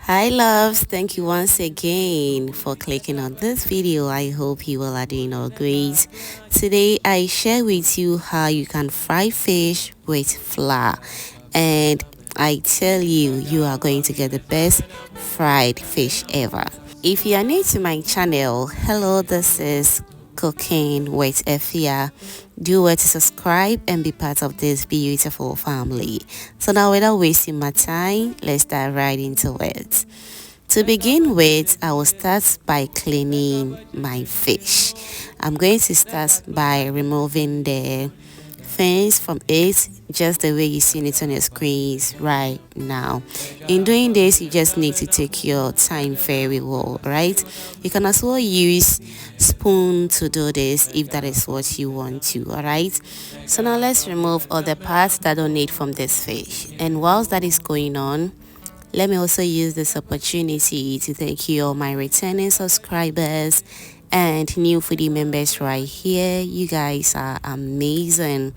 Hi loves, thank you once again for clicking on this video. I hope you all are doing all great. Today I share with you how you can fry fish with flour, and I tell you, you are going to get the best fried fish ever. If you are new to my channel, hello, this is Cooking with Efia. Do well to subscribe and be part of this beautiful family. So now, without wasting my time, let's dive right into it. To begin with, I will start by cleaning my fish. I'm going to start by removing the fins from it, just the way you see it on your screens right now. In doing this, you just need to take your time very well, right? You can as well use spoon to do this if that is what you want to. All right, so now let's remove all the parts that don't need from this fish. And whilst that is going on, let me also use this opportunity to thank you all my returning subscribers and new foodie members right here. You guys are amazing.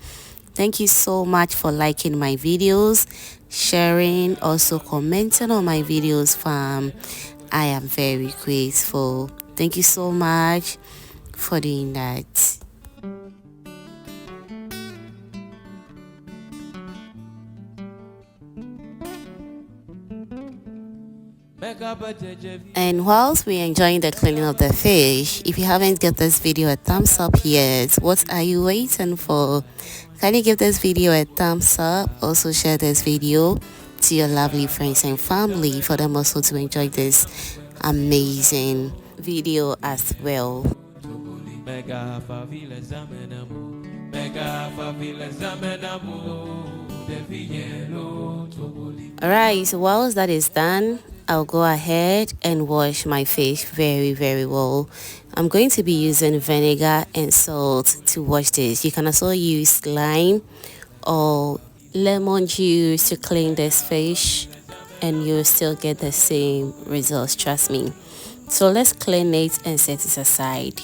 Thank you so much for liking my videos, sharing, also commenting on my videos, fam. I am very grateful. Thank you so much for doing that. And whilst we're enjoying the cleaning of the fish, if you haven't given this video a thumbs up yet, what are you waiting for? Can you give this video a thumbs up? Also share this video to your lovely friends and family for them also to enjoy this amazing video as well. Alright, so whilst that is done, I'll go ahead and wash my fish very well. I'm going to be using vinegar and salt to wash this. You can also use lime or lemon juice to clean this fish, and you'll still get the same results, trust me. So let's clean it and set it aside.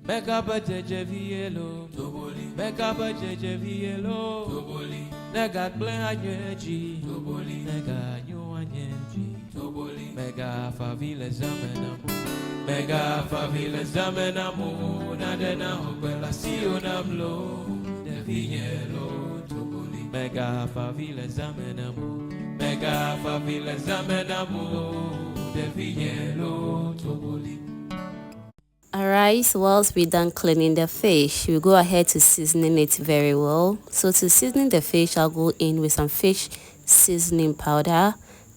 Make up a JJVLO, Toboli, make up a JJVLO, Toboli, Nagat Blanyaji, Toboli, Naga Yuanyaji, Toboli, Mega Favila Zamenamu, Mega Favila Zamenamu, Nadena Hobella Sionamlo, Devielo, Toboli, Mega Favila Zamenamu, Mega Favila Zamenamu, Devielo, Toboli. Alright, so whilst we're done cleaning the fish, we'll go ahead to seasoning it very well. So to season the fish, I'll go in with some fish seasoning powder,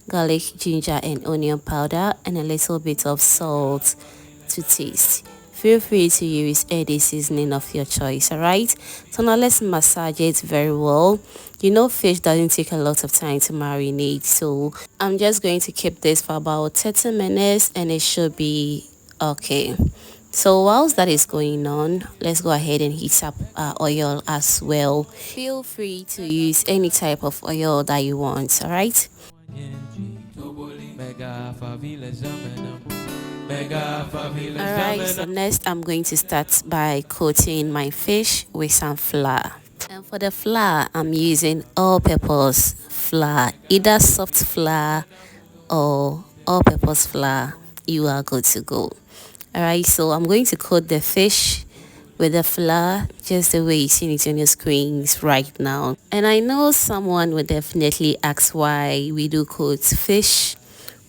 garlic, ginger and onion powder, and a little bit of salt to taste. Feel free to use any seasoning of your choice. Alright, so now let's massage it very well. You know, fish doesn't take a lot of time to marinate, so I'm just going to keep this for about 30 minutes and it should be okay. So whilst that is going on, let's go ahead and heat up oil as well. Feel free to use any type of oil that you want, alright? Alright, so next I'm going to start by coating my fish with some flour. And for the flour, I'm using all-purpose flour, either soft flour or all-purpose flour. You are good to go. Alright, so I'm going to coat the fish with the flour just the way you see it on your screens right now. And I know someone would definitely ask why we do coat fish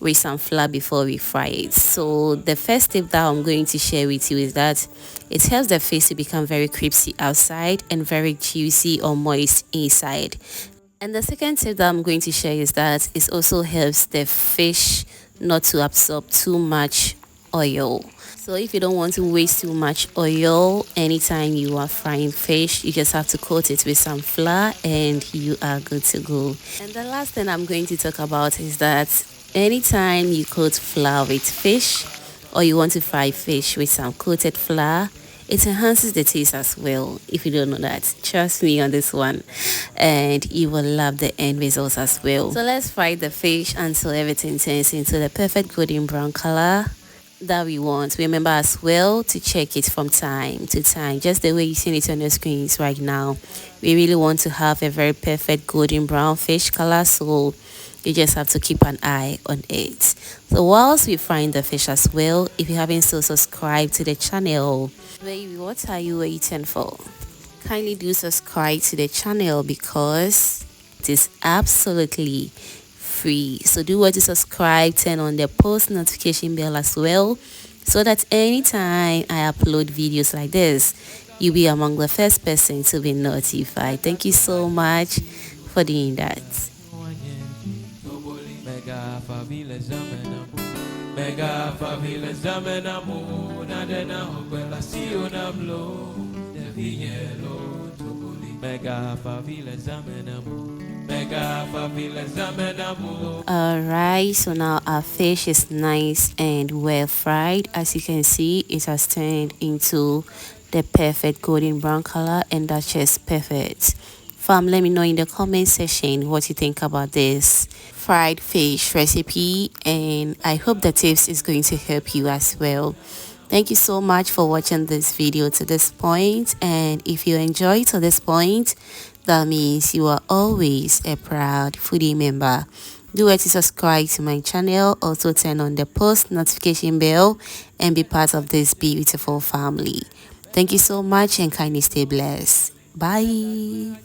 with some flour before we fry it. So the first tip that I'm going to share with you is that it helps the fish to become very crispy outside and very juicy or moist inside. And the second tip that I'm going to share is that it also helps the fish not to absorb too much oil. So if you don't want to waste too much oil anytime you are frying fish, you just have to coat it with some flour and you are good to go. And the last thing I'm going to talk about is that anytime you coat flour with fish, or you want to fry fish with some coated flour, it enhances the taste as well. If you don't know that, trust me on this one, and you will love the end results as well. So let's fry the fish until everything turns into the perfect golden brown color. that we want. Remember as well to check it from time to time, just the way you see it on the screens right now. We really want to have a very perfect golden brown fish color, so you just have to keep an eye on it. So whilst we frying the fish as well, if you haven't still subscribed to the channel, baby, what are you waiting for? Kindly do subscribe to the channel because it is absolutely free. So do what to subscribe, turn on the post notification bell as well, so that anytime I upload videos like this, you'll be among the first person to be notified. Thank you so much for doing that. Mega favela zamena mu na dena hokwela sio na blo de vinyelo toboli mega favela zamena mu mega favela zamena mu. Alright, so now our fish is nice and well fried. As you can see, it has turned into the perfect golden brown color, and that's just perfect. Fam, let me know in the comment section what you think about this fried fish recipe, and I hope the tips is going to help you as well. Thank you so much for watching this video to this point, and if you enjoyed to this point, that means you are always a proud foodie member. Do it to subscribe to my channel, also turn on the post notification bell and be part of this beautiful family. Thank you so much and kindly stay blessed. Bye.